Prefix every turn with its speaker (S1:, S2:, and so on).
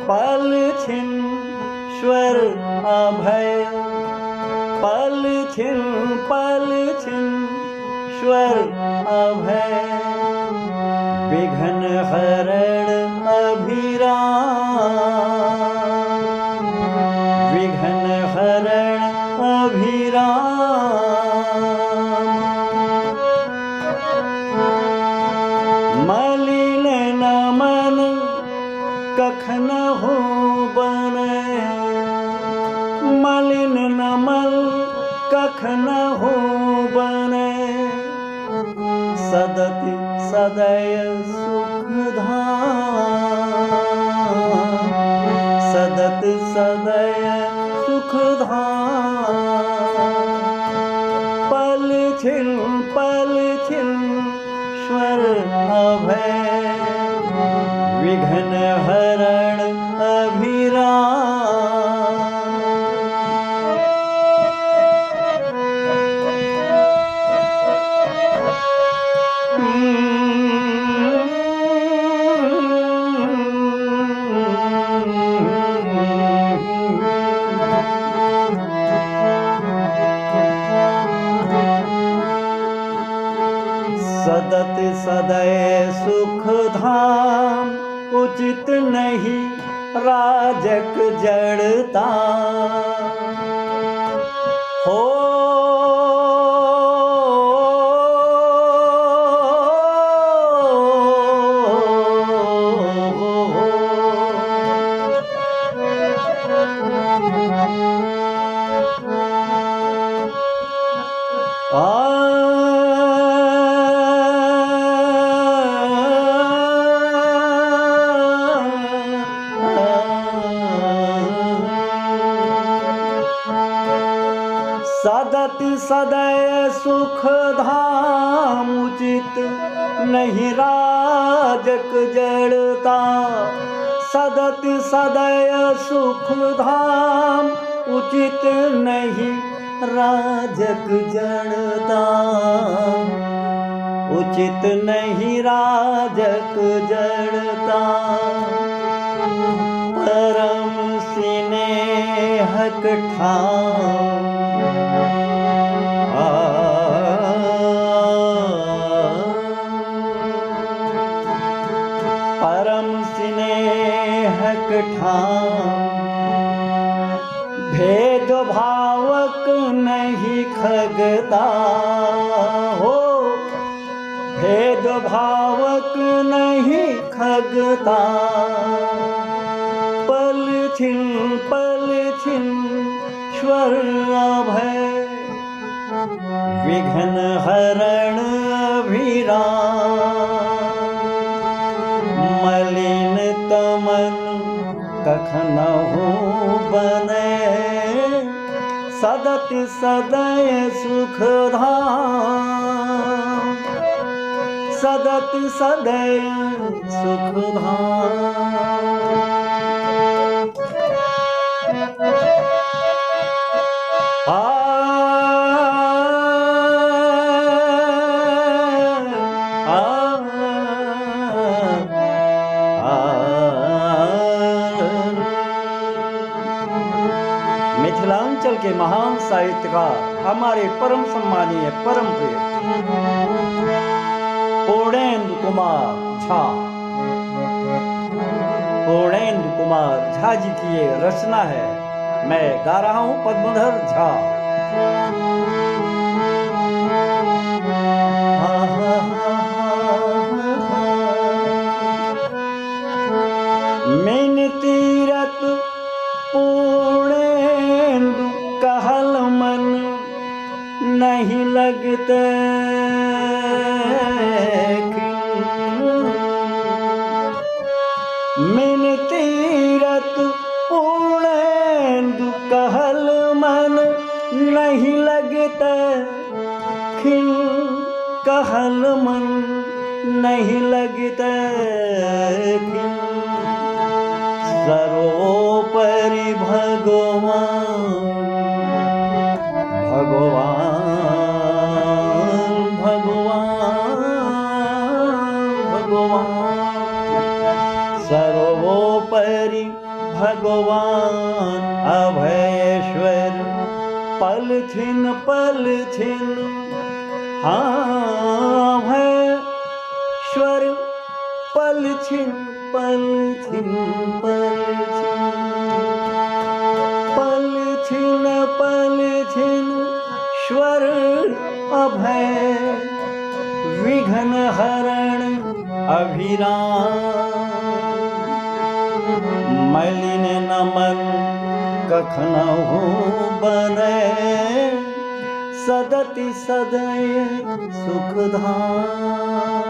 S1: पल छिन स्वर अभय, पल छिन स्वर अभय, विघ्न हरण अभिराम, विघ्न हरण अभिराम। मलिन न मन कखन हो बने, मलिन न मन कखन हो बने, सदति सदय सुख धाम, सदत सदय सुख धाम। पल छिन स्वर अभय, विघ्न हरण अभिराम। सदत सदय सुख धाम, उचित नहीं राजक जड़ता हो। सदति सदय सुख धाम, उचित नहीं राजक जड़ता। सदति सदय सुख धाम, उचित नहीं राजक जड़ता, उचित नहीं राजक जड़ता। परम स्नेहक ठाम, परम स्नेहक ठाम, भेद भावक नहीं खगता हो, भेद भावक नहीं खगता। पल छिन स्वर अभय, विघ्न हरण अभिराम। मलिन तमन कखन हो बने, सदति सदय सुख धाम, सदति सदय सुख धाम। मिथिलांचल के महान साहित्यकार, हमारे परम सम्मानीय परम प्रिय पूर्णेंदु कुमार झा, पूर्णेंदु कुमार झा जी की ये रचना है। मैं गा रहा हूं पद्मधर झा। मैन तीरथ पूर्णेंदु कहल मन नहीं लगते, मैन तीरथ पूर्णेंदु कहल मन नहीं लगते, खिन कहल मन नहीं लगते, खिन सर्वोपरि भगवान, भगवान, भगवान, भगवान। सर्वोपरि भगवान अभयेश्वर पलथिन पलथिन हाँ अभयेश्वर पलथिन पलथिन पलथिन पलथिन पलथिन स्वर अभय विघ्न हरण अभिराम मैलिन नमन कखनहु बने सदति सदय सुखधाम।